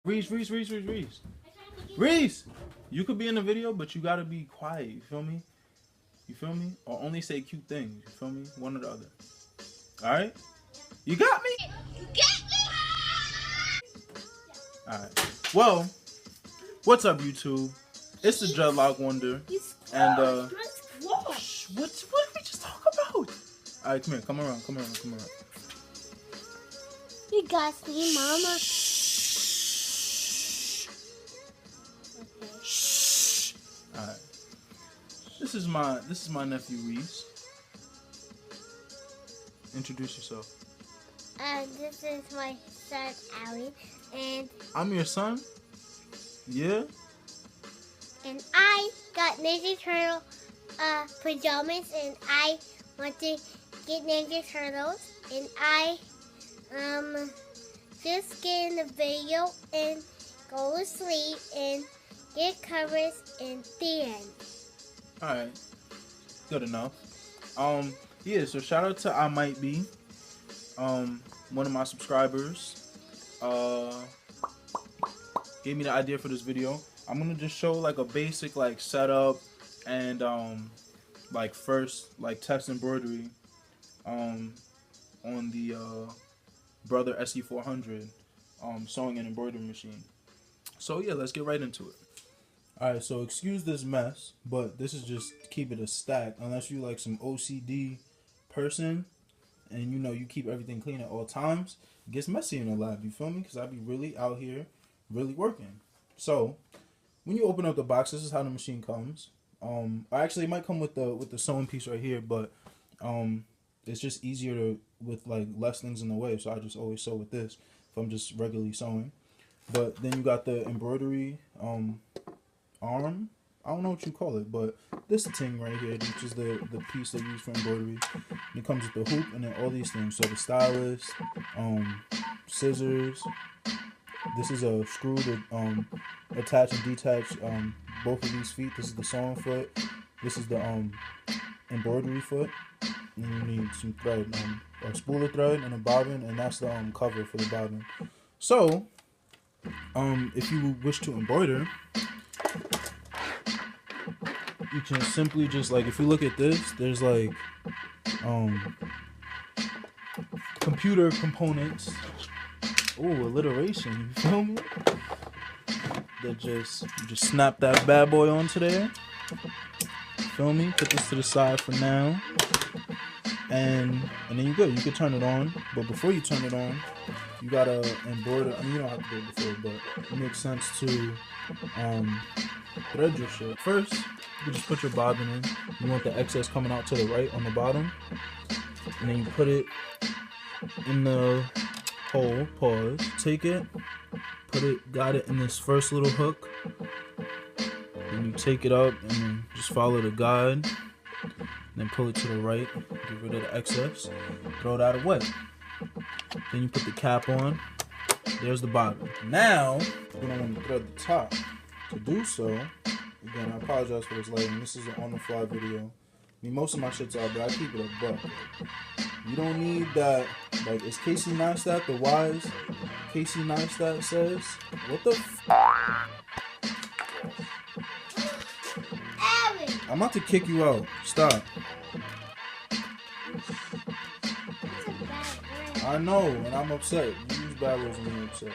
Reese, you could be in the video, but you gotta be quiet. You feel me? You feel me? Or only say cute things. You feel me? One or the other. All right? You got me? You got me? All right. Well, what's up, YouTube? It's the Dreadlock Wonder, and what did we just talk about? All right, come here. Come around. You got me, Mama. Alright. This is my nephew Reese. Introduce yourself. This is my son Elliott, and I'm your son. Yeah. And I got Ninja Turtle pajamas, and I want to get Ninja Turtles, and I just get in the video and go to sleep and get covers in the end. Alright. Good enough. Yeah, so shout out to I Might Be. One of my subscribers gave me the idea for this video. I'm gonna just show like a basic like setup and like first like text embroidery on the Brother SE-400 sewing and embroidery machine. So yeah, let's get right into it. Alright, so excuse this mess, but this is just keep it a stack. Unless you like some OCD person and you know you keep everything clean at all times, it gets messy in the lab, you feel me? Because I be really out here really working. So when you open up the box, this is how the machine comes. Actually it might come with the sewing piece right here, but it's just easier to with like less things in the way, so I just always sew with this if I'm just regularly sewing. But then you got the embroidery arm, I don't know what you call it, but this thing right here, which is the piece they use for embroidery. And it comes with the hoop and then all these things. So the stylus, scissors. This is a screw to attach and detach both of these feet. This is the sewing foot. This is the embroidery foot. And you need some thread, a spool of thread and a bobbin, and that's the cover for the bobbin. So, if you wish to embroider, you can simply just like, if you look at this, there's like computer components. Oh, alliteration, you feel me? That you just snap that bad boy onto there. You feel me? Put this to the side for now. And then you're good. You can turn it on. But before you turn it on, you gotta embroider. I mean, you don't have to do it before, but it makes sense to thread your shit. First, you just put your bobbin in. You want the excess coming out to the right on the bottom. And then you put it in the hole. Pause. Take it. Got it in this first little hook. Then you take it up and then just follow the guide. Then pull it to the right. Get rid of the excess. Throw it out away. Then you put the cap on. There's the bobbin. Now, you're gonna want to thread the top. To do so, again, I apologize for this lighting. This is an on-the-fly video. I mean, most of my shit's out, but I keep it a buck. You don't need that, like, is Casey Neistat the wise? Casey Neistat says, what the f***? I'm about to kick you out. Stop. I know, and I'm upset. You use bad words when you're upset.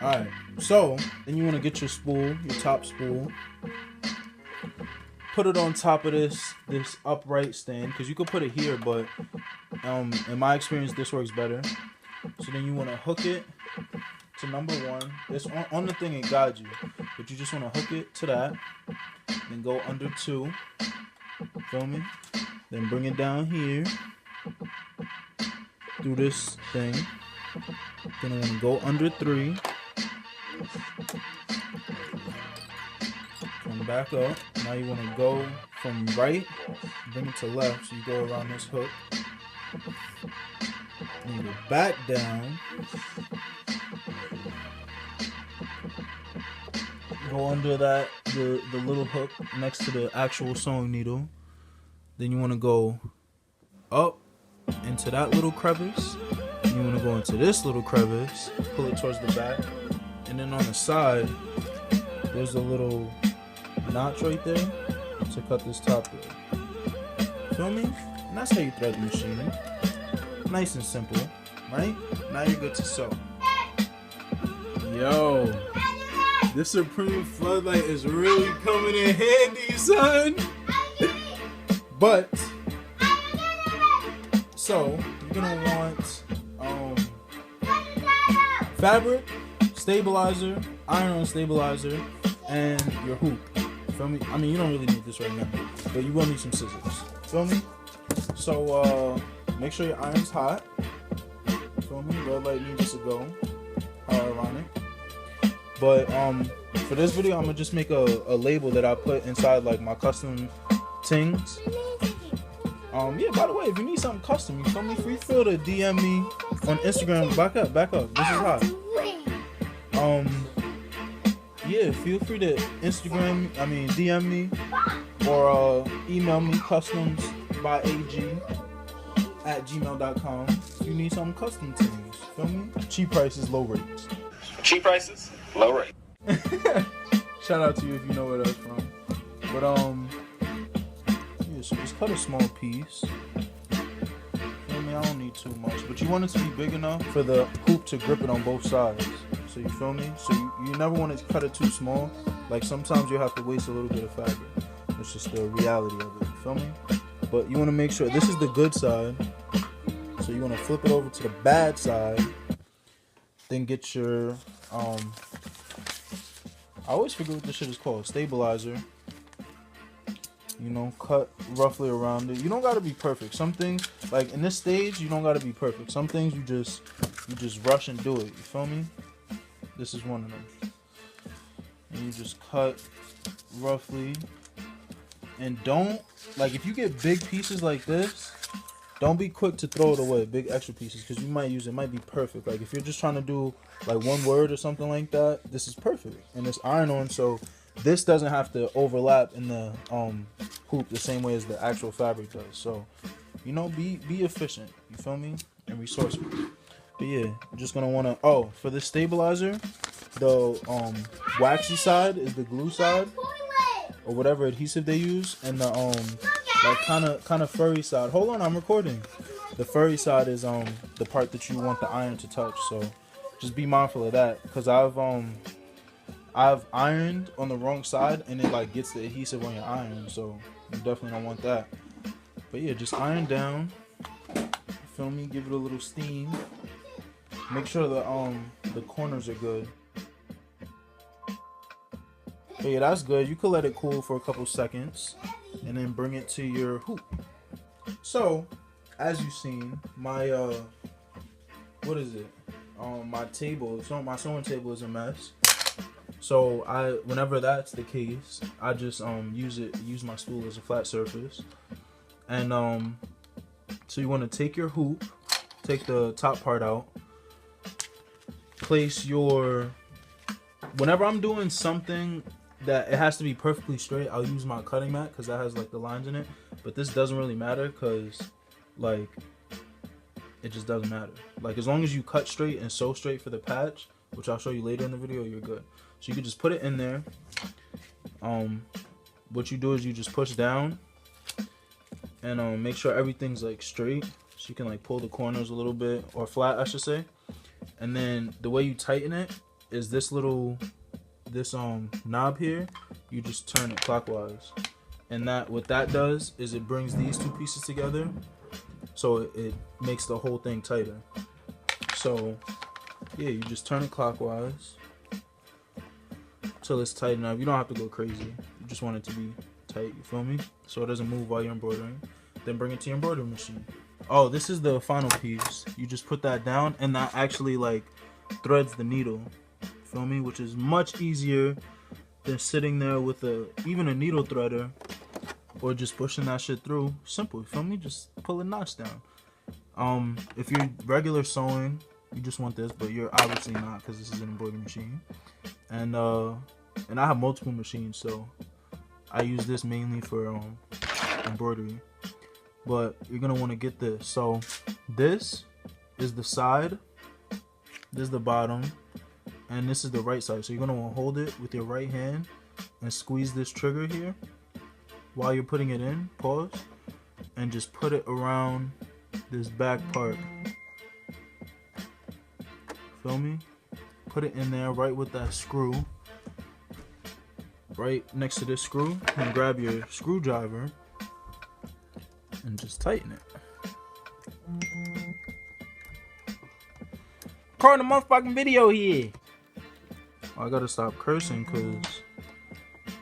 Alright, so then you want to get your spool, your top spool. Put it on top of this upright stand, because you could put it here, but in my experience this works better. So then you want to hook it to number one. It's on the thing it guides you, but you just want to hook it to that, then go under 2, feel me? Then bring it down here through this thing. Then I'm gonna go under 3. Come back up. Now you want to go from right, bring it to left, so you go around this hook. Then you go back down. Go under that, the little hook next to the actual sewing needle. Then you want to go up into that little crevice. You want to go into this little crevice, pull it towards the back, and then on the side, there's a little notch right there to cut this top thread. Feel me? And that's how you thread the machine. Nice and simple, right? Now you're good to sew. Yo, this Supreme floodlight is really coming in handy, son. But, so, you're gonna want fabric, stabilizer, iron-on stabilizer, and your hoop. Feel me? I mean, you don't really need this right now, but you will need some scissors. Feel me? So, make sure your iron's hot. Feel me? Red light needs to go. How ironic. But for this video, I'm gonna just make a label that I put inside like my custom things. Yeah, by the way, if you need something custom, you feel me? Feel to DM me on Instagram. Back up. This is hot. Yeah, feel free to DM me or email me customs@ag.gmail.com if you need something custom things. Feel me? Cheap prices, low rates. Cheap prices, low rate. Shout out to you if you know where that's from. But yeah, so just cut a small piece. Feel me? I don't need too much, but you want it to be big enough for the hoop to grip it on both sides. So you feel me? So you never want to cut it too small. Like sometimes you have to waste a little bit of fabric. It's just the reality of it. You feel me? But you want to make sure this is the good side. So you want to flip it over to the bad side. Then get your I always forget what this shit is called. Stabilizer. You know, cut roughly around it. You don't gotta be perfect. Some things, like in this stage, you don't gotta be perfect. Some things you just rush and do it. You feel me? This is one of them. And you just cut roughly. And don't, like if you get big pieces like this, don't be quick to throw it away, big extra pieces, because you might use it, might be perfect. Like if you're just trying to do like one word or something like that, this is perfect. And it's iron on, so this doesn't have to overlap in the hoop the same way as the actual fabric does. So, you know, be efficient, you feel me? And resourceful. But yeah, you're just gonna wanna, for the stabilizer, the waxy side is the glue side, or whatever adhesive they use, and the like kind of furry side. Hold on, I'm recording. The furry side is the part that you want the iron to touch. So just be mindful of that, because I've ironed on the wrong side and it like gets the adhesive on your iron, so you definitely don't want that. But yeah, just iron down. Feel me? Give it a little steam. Make sure the corners are good. But yeah, that's good. You could let it cool for a couple seconds and then bring it to your hoop. So, as you've seen, my what is it? My table, so my sewing table is a mess. So whenever that's the case, I just use my stool as a flat surface. And so you want to take your hoop, take the top part out, place your, whenever I'm doing something that it has to be perfectly straight, I'll use my cutting mat because that has like the lines in it. But this doesn't really matter because like it just doesn't matter. Like as long as you cut straight and sew straight for the patch, which I'll show you later in the video, you're good. So you can just put it in there. What you do is you just push down and make sure everything's like straight. So you can like pull the corners a little bit, or flat I should say. And then the way you tighten it is this little knob here, you just turn it clockwise. And that what that does is it brings these two pieces together, so it makes the whole thing tighter. So yeah, you just turn it clockwise till it's tight enough. You don't have to go crazy, you just want it to be tight, you feel me? So it doesn't move while you're embroidering. Then bring it to your embroidery machine. Oh, this is the final piece. You just put that down and that actually like threads the needle, feel me? Which is much easier than sitting there with even a needle threader or just pushing that shit through. Simple, you feel me? Just pull a notch down. If you're regular sewing, you just want this, but you're obviously not because this is an embroidery machine. And I have multiple machines, so I use this mainly for embroidery. but you're gonna want to get this. So this is the side, this is the bottom, and this is the right side. So you're gonna want to hold it with your right hand and squeeze this trigger here while you're putting it in. Pause, and just put it around this back part. Feel me? Put it in there right with that screw, right next to this screw, and grab your screwdriver and just tighten it. Recording a motherfucking video here. I gotta stop cursing because,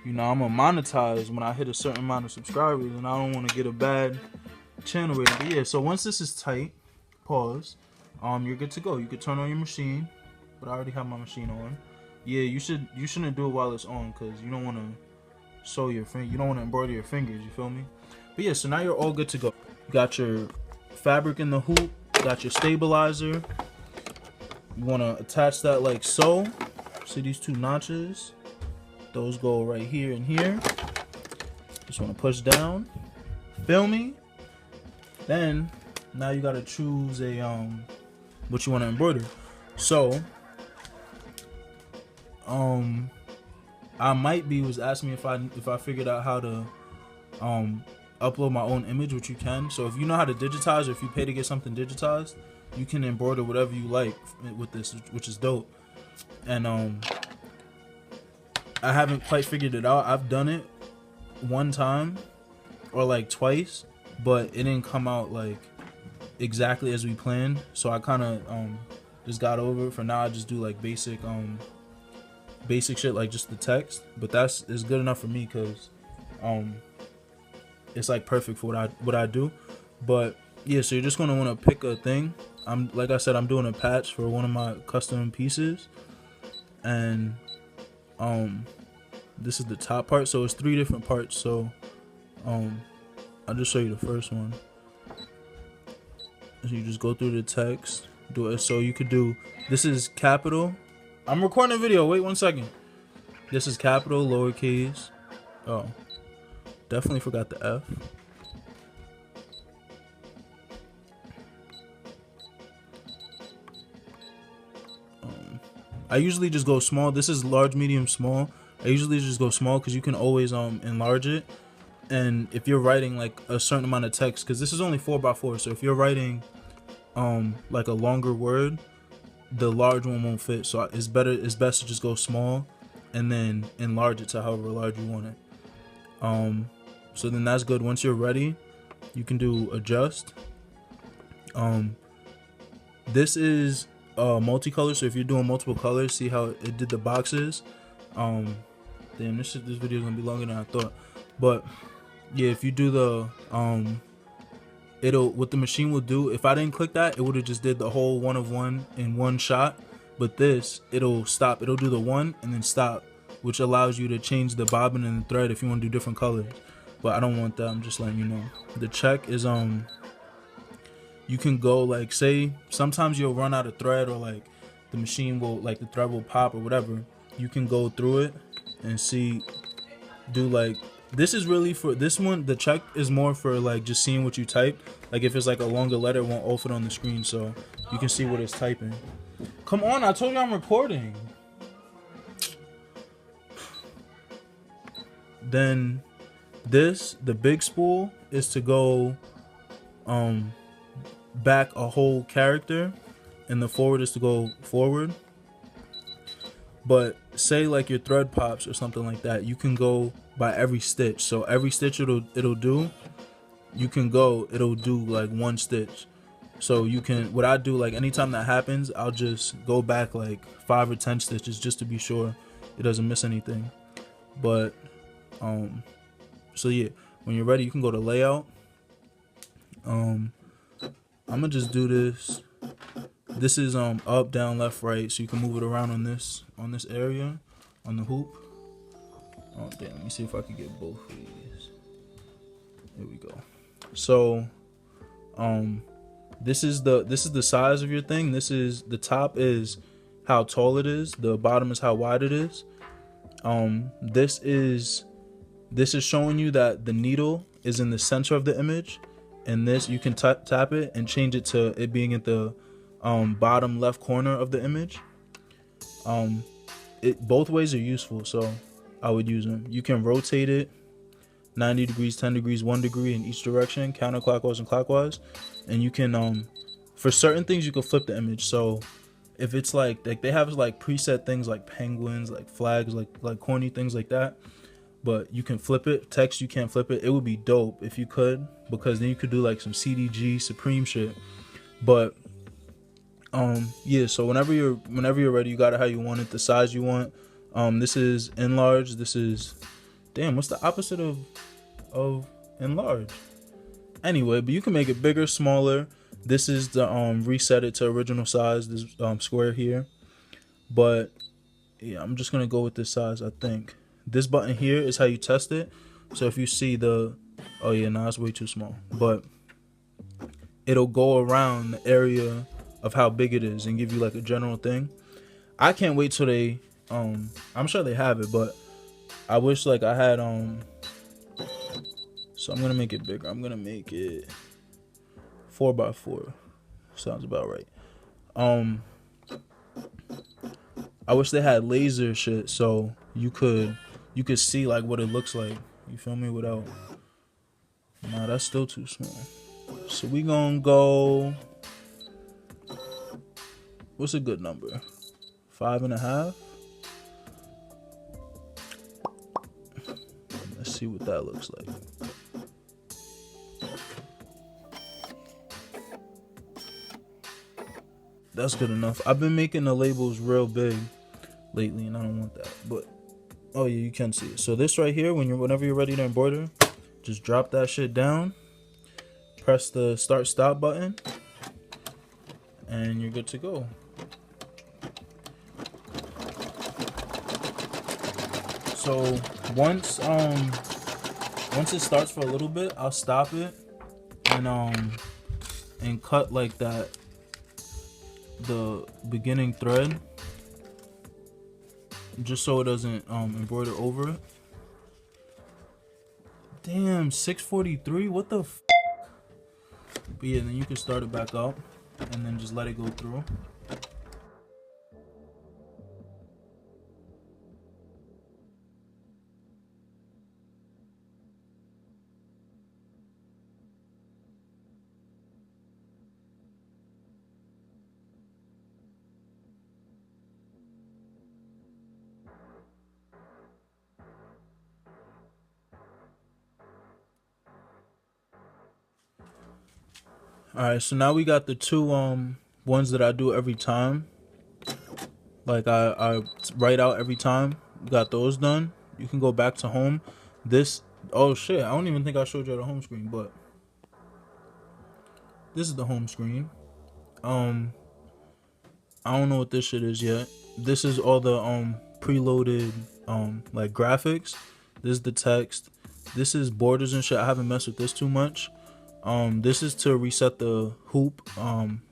you know, I'm gonna monetize when I hit a certain amount of subscribers, and I don't want to get a bad channel rating. But yeah, so once this is tight, pause. You're good to go. You could turn on your machine, but I already have my machine on. Yeah, you shouldn't do it while it's on because you don't want to sew your finger. You don't want to embroider your fingers. You feel me? But yeah, so now you're all good to go. You got your fabric in the hoop. Got your stabilizer. You want to attach that like so. See these two notches? Those go right here and here. Just want to push down. Feel me? Then now you gotta choose a what you want to embroider. So I was asking me if I figured out how to upload my own image, which you can. So if you know how to digitize, or if you pay to get something digitized, you can embroider whatever you like with this, which is dope. And I haven't quite figured it out. I've done it one time or like twice, but it didn't come out like exactly as we planned. So I kind of just got over it. For now, I just do like basic shit, like just the text. But is good enough for me because it's like perfect for what I do. But yeah, so you're just gonna want to pick a thing. Like I said, I'm doing a patch for one of my custom pieces, and this is the top part. So it's 3 different parts. So I'll just show you the first one. So you just go through the text, do it. So you could do, this is capital. I'm recording a video. Wait 1 second. This is capital, lowercase. Oh, definitely forgot the F. I usually just go small. This is large, medium, small. I usually just go small because you can always enlarge it. And if you're writing like a certain amount of text, because this is only 4x4, so if you're writing like a longer word, the large one won't fit. So it's best to just go small and then enlarge it to however large you want it. So then that's good. Once you're ready, you can do adjust. This is multicolor, so if you're doing multiple colors, see how it did the boxes. Damn, this video is gonna be longer than I thought. But yeah, if you do the what the machine will do, if I didn't click that, it would have just did the whole 1 of 1 in one shot. But this, it'll stop. It'll do the 1 and then stop, which allows you to change the bobbin and the thread if you want to do different colors. But I don't want that. I'm just letting you know. The check is you can go like, say sometimes you'll run out of thread, or like the machine will, like the thread will pop or whatever. You can go through it and see, do like, this is really for this one. The check is more for like just seeing what you type. Like if it's like a longer letter, it won't open on the screen, so you can see what it's typing. Come on, I told you I'm recording. Then this, the big spool, is to go back a whole character, and the forward is to go forward. But say like your thread pops or something like that, you can go by every stitch. So every stitch it'll do, it'll do like 1 stitch. So you can, what I do, like anytime that happens, I'll just go back like 5 or 10 stitches just to be sure it doesn't miss anything. But so yeah, when you're ready, you can go to layout. I'm gonna just do this. This is up, down, left, right, so you can move it around on this area, on the hoop. Oh damn, let me see if I can get both of these. Here we go. So this is the size of your thing. This is, the top is how tall it is, the bottom is how wide it is. This is showing you that the needle is in the center of the image, and this you can tap it and change it to it being at the bottom left corner of the image. Both ways are useful, so I would use them. You can rotate it 90 degrees, 10 degrees, 1 degree in each direction, counterclockwise and clockwise. And you can for certain things you can flip the image. So if it's like they have like preset things like penguins, like flags, like corny things like that, but you can flip it. Text you can't flip it. It would be dope if you could, because then you could do like some CDG Supreme shit. But yeah, so whenever you're ready, you got it how you want it, the size you want. This is enlarge. This is, damn, what's the opposite of enlarge? Anyway, but you can make it bigger, smaller. This is the reset it to original size, this square here. But yeah, I'm just gonna go with this size. I think this button here is how you test it. So if you see the, oh yeah, no, it's way too small, but it'll go around the area of how big it is and give you like a general thing. I can't wait till they I'm sure they have it, but I wish like I had so I'm gonna make it bigger. I'm gonna make it 4x4. Sounds about right. I wish they had laser shit so you could see like what it looks like. You feel me? Without, nah, that's still too small. So we gonna go, what's a good number? 5.5. Let's see what that looks like. That's good enough. I've been making the labels real big lately and I don't want that, but oh yeah, you can see it. So this right here, whenever you're ready to embroider, just drop that shit down, press the start stop button, and you're good to go. So once it starts for a little bit, I'll stop it and cut like that, the beginning thread, just so it doesn't embroider over it. Damn, 643, what the f? But yeah, then you can start it back up and then just let it go through. Alright, so now we got the two ones that I do every time. Like I write out every time. Got those done. You can go back to home. This, oh shit, I don't even think I showed you the home screen, but this is the home screen. I don't know what this shit is yet. This is all the preloaded like graphics. This is the text. This is borders and shit. I haven't messed with this too much. This is to reset the hoop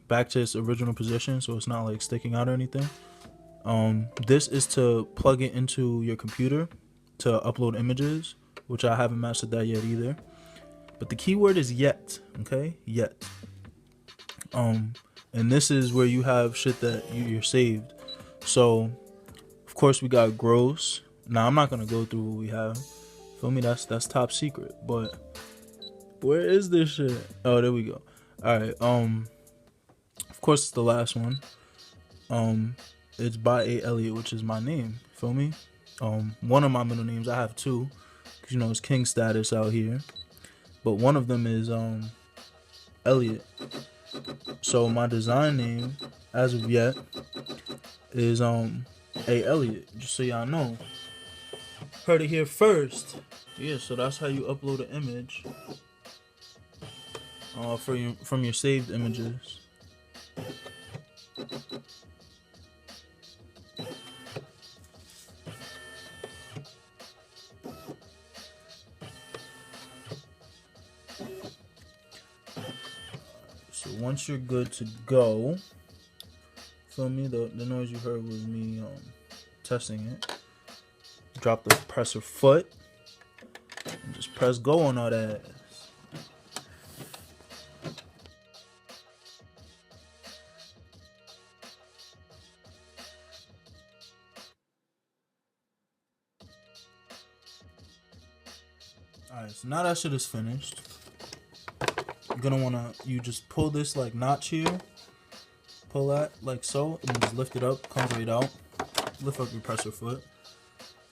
back to its original position, so it's not like sticking out or anything. This is to plug it into your computer to upload images, which I haven't mastered that yet either. But the keyword is yet, okay? Yet. And this is where you have shit that you're saved. So, of course, we got gross. Now, I'm not gonna go through what we have. Feel me? That's top secret, but where is this shit? Oh, there we go. All right. Of course, it's the last one. It's by a.elliott, which is my name. Feel me? One of my middle names. I have two, cause you know it's king status out here. But one of them is Elliott. So my design name, as of yet, is a.elliott. Just so y'all know. Heard it here first. Yeah. So that's how you upload an image. From your saved images. So once you're good to go, feel me? The noise you heard was me testing it. Drop the presser foot and just press go on all that. Alright, so now that shit is finished, you're gonna wanna, you just pull this like notch here, pull that like so, and just lift it up, comes right out. Lift up your presser foot,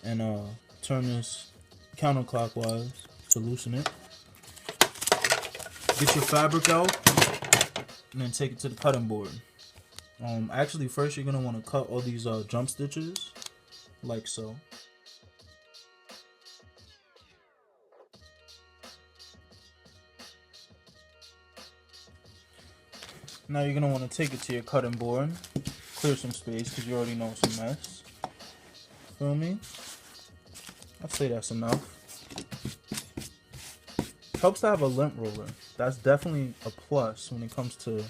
and turn this counterclockwise to loosen it. Get your fabric out, and then take it to the cutting board. Actually, first you're gonna want to cut all these jump stitches, like so. Now you're gonna want to take it to your cutting board, clear some space because you already know it's a mess. Feel me? I'd say that's enough. Helps to have a lint roller. That's definitely a plus when it comes to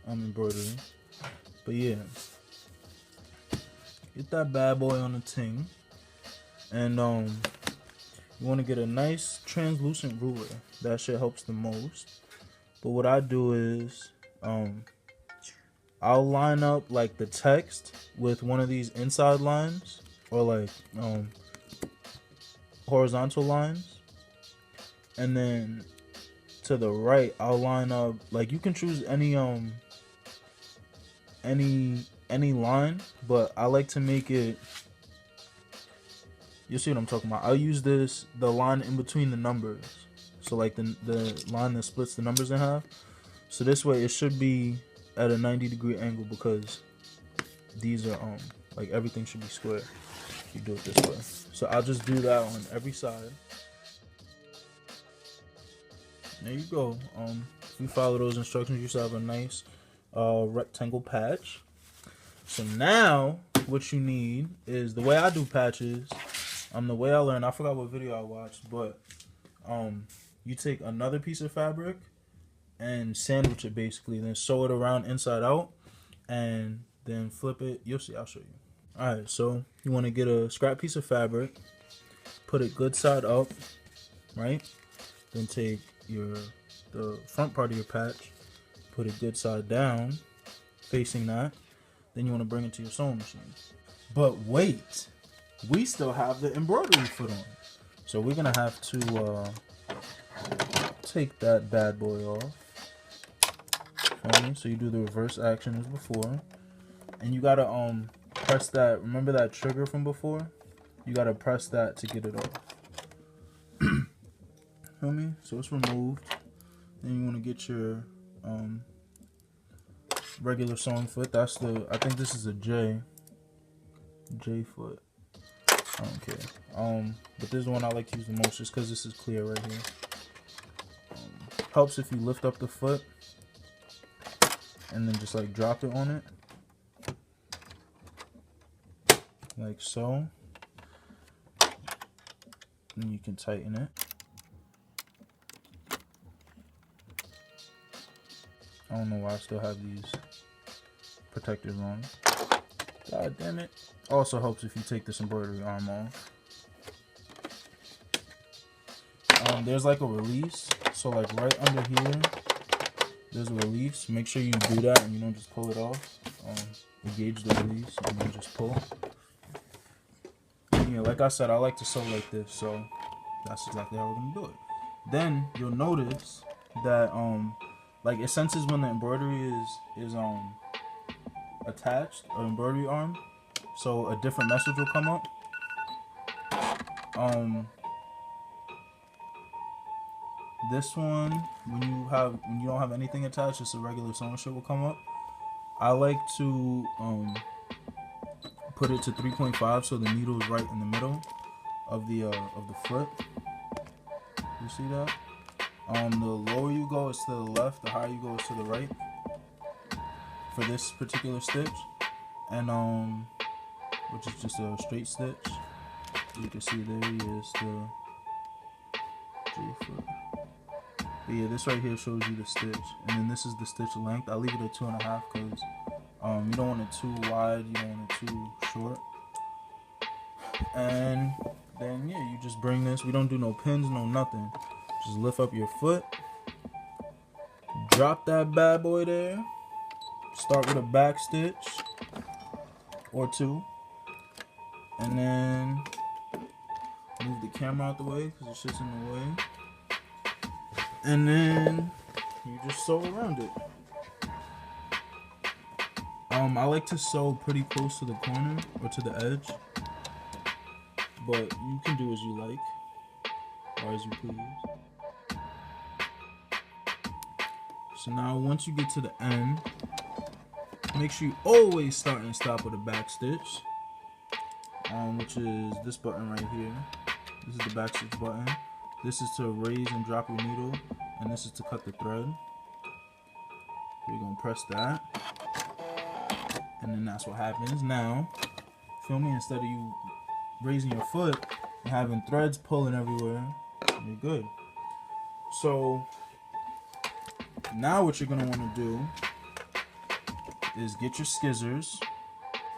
embroidery. But yeah, get that bad boy on the ting, and you want to get a nice translucent ruler. That shit helps the most. But what I do is I'll line up like the text with one of these inside lines, or like horizontal lines, and then to the right I'll line up, like, you can choose any line, but I like to make it, you see what I'm talking about. I'll use the line in between the numbers, so like the line that splits the numbers in half. So this way it should be at a 90-degree angle, because these are like everything should be square if you do it this way. So I'll just do that on every side. There you go. If you follow those instructions, you should have a nice rectangle patch. So now what you need is, the way I do patches, the way I learned, I forgot what video I watched, but you take another piece of fabric and sandwich it basically, then sew it around inside out, and then flip it. You'll see, I'll show you. Alright, so you want to get a scrap piece of fabric, put it good side up, right? Then take the front part of your patch, put it good side down, facing that. Then you want to bring it to your sewing machine. But wait, we still have the embroidery foot on. So we're gonna have to take that bad boy off. Okay, so you do the reverse action as before, and you gotta press that. Remember that trigger from before? You gotta press that to get it off. Feel me? So it's removed. Then you want to get your regular sewing foot. That's I think this is a J foot. I don't care. But this is the one I like to use the most, just because this is clear right here. Helps if you lift up the foot and then just like drop it on it, like so. And you can tighten it. I don't know why I still have these protectors on. God damn it. Also helps if you take this embroidery arm off. There's like a release. So like right under here, there's a release. Make sure you do that and you don't just pull it off. Engage the release and then just pull. And yeah, like I said, I like to sew like this, so that's exactly how we're gonna do it. Then you'll notice that like it senses when the embroidery is attached, or embroidery arm, so a different message will come up. This one, when you don't have anything attached, just a regular sewing strip will come up. I like to put it to 3.5, so the needle is right in the middle of the foot. You see that? The lower you go is to the left, the higher you go is to the right for this particular stitch, and which is just a straight stitch. You can see there he is, the J foot. But yeah, this right here shows you the stitch, and then this is the stitch length. I leave it at 2.5 because you don't want it too wide, you don't want it too short. And then yeah, you just bring this. We don't do no pins, no nothing. Just lift up your foot, drop that bad boy there. Start with a back stitch or two, and then move the camera out the way because it's just in the way. And then you just sew around it. I like to sew pretty close to the corner or to the edge, but you can do as you like or as you please. So now once you get to the end, make sure you always start and stop with a back stitch, which is this button right here. This is the back stitch button. This is to raise and drop your needle, and this is to cut the thread. We're gonna press that, and then that's what happens. Now, feel me? Instead of you raising your foot and having threads pulling everywhere, you're good. So now what you're gonna want to do is get your scissors,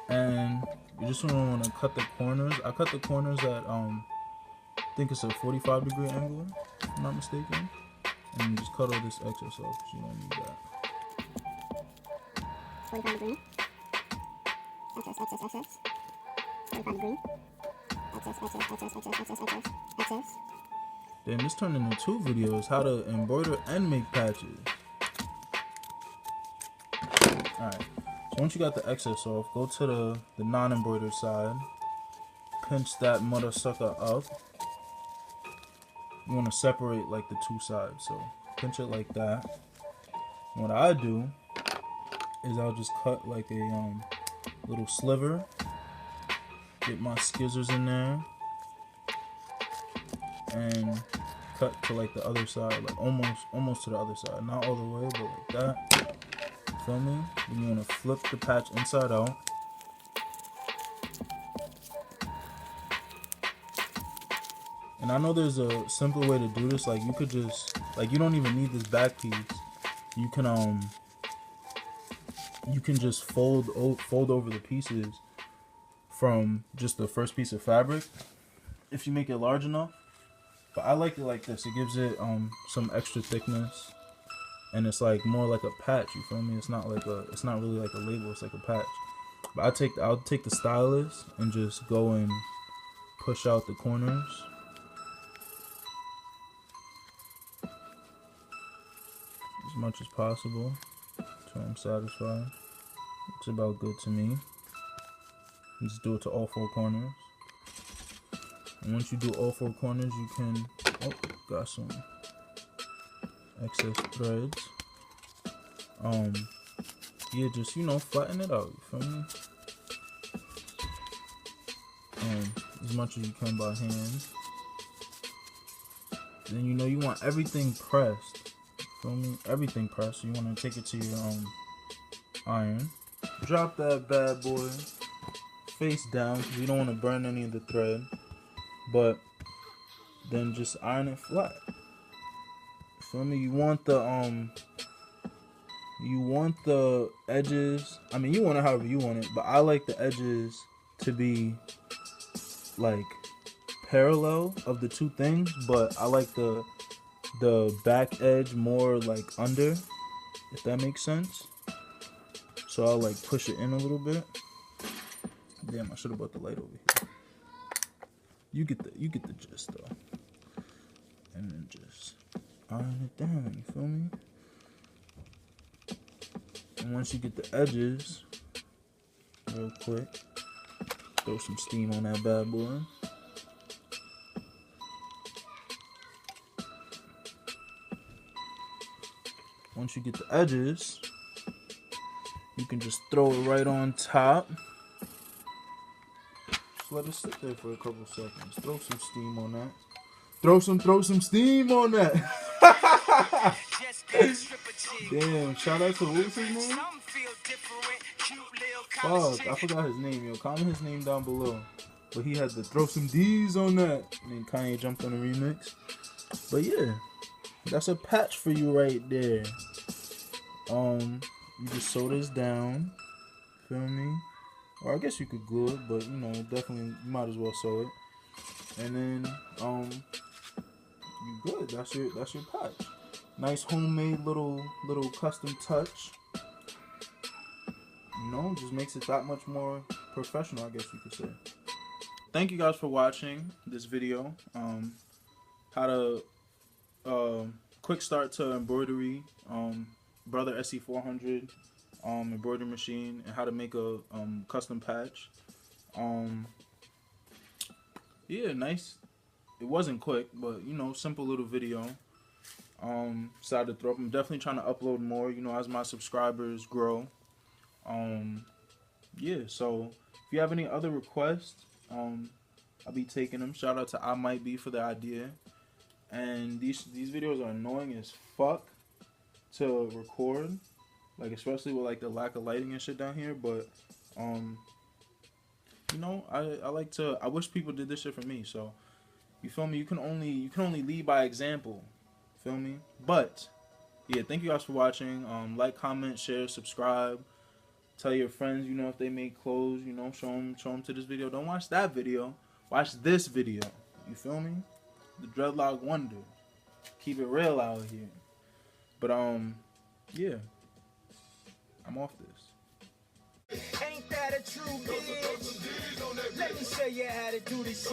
and you just gonna want to cut the corners. I cut the corners at I think it's a 45-degree angle, if I'm not mistaken. And you just cut all this excess off because you don't need that. 45 degree. Excess, excess, excess. 45 degree. Excess, excess, excess, excess, excess, excess, excess. Then this turned into 2 videos, how to embroider and make patches. Alright, so once you got the excess off, go to the non-embroidered side. Pinch that mother sucker up. You want to separate like the 2 sides, so pinch it like that. And what I do is I'll just cut like a little sliver. Get my scissors in there and cut to like the other side, like almost to the other side, not all the way, but like that. Feel me? Then you want to flip the patch inside out. And I know there's a simpler way to do this. Like you could just, like you don't even need this back piece. You can just fold over the pieces from just the first piece of fabric if you make it large enough. But I like it like this. It gives it some extra thickness, and it's like more like a patch. You feel me? It's not really like a label. It's like a patch. But I'll take the stylus and just go and push out the corners. As much as possible until I'm satisfied. It's about good to me. Just do it to all 4 corners. And once you do all 4 corners, you can, got some excess threads. Yeah, just, flatten it out, you feel me? As much as you can by hand. Then you want everything pressed. Feel me? Everything pressed. So you want to take it to your iron. Drop that bad boy face down because you don't want to burn any of the thread. But then just iron it flat. Feel me? You want the edges. I mean, you want it however you want it, but I like the edges to be like parallel of the 2 things, but I like the back edge more like under, if that makes sense. So I'll like push it in a little bit. Damn, I should have brought the light over here. You get the gist though. And then just iron it down, you feel me? And once you get the edges, real quick, throw some steam on that bad boy. Once you get the edges, you can just throw it right on top. Just let it sit there for a couple seconds. Throw some steam on that. Throw some steam on that. Damn, shout out to what's his name? Fuck, I forgot his name, yo. Comment his name down below. But he had to throw some D's on that. And then Kanye jumped on the remix. But yeah, that's a patch for you right there. You just sew this down. Feel me? Or I guess you could glue it, but definitely you might as well sew it. And then you good. That's your patch. Nice homemade little custom touch. Just makes it that much more professional, I guess you could say. Thank you guys for watching this video. How to quick start to embroidery, brother SE-400 embroidery machine, and how to make a custom patch. Um, yeah, nice. It wasn't quick, but you know, simple little video. Decided to throw up. I'm definitely trying to upload more, you know, as my subscribers grow. Yeah, so if you have any other requests, I'll be taking them. Shout out to I Might Be for the idea. And these videos are annoying as fuck to record, like especially with like the lack of lighting and shit down here. But you know, I like to. I wish people did this shit for me. So you feel me? You can only lead by example. Feel me? But yeah, thank you guys for watching. Like, comment, share, subscribe. Tell your friends, you know, if they make clothes, you know, show them to this video. Don't watch that video. Watch this video. You feel me? The Dreadlock Wonder. Keep it real out here. But yeah, I'm off this. Ain't that a true bitch? Let me show you how to do this shit.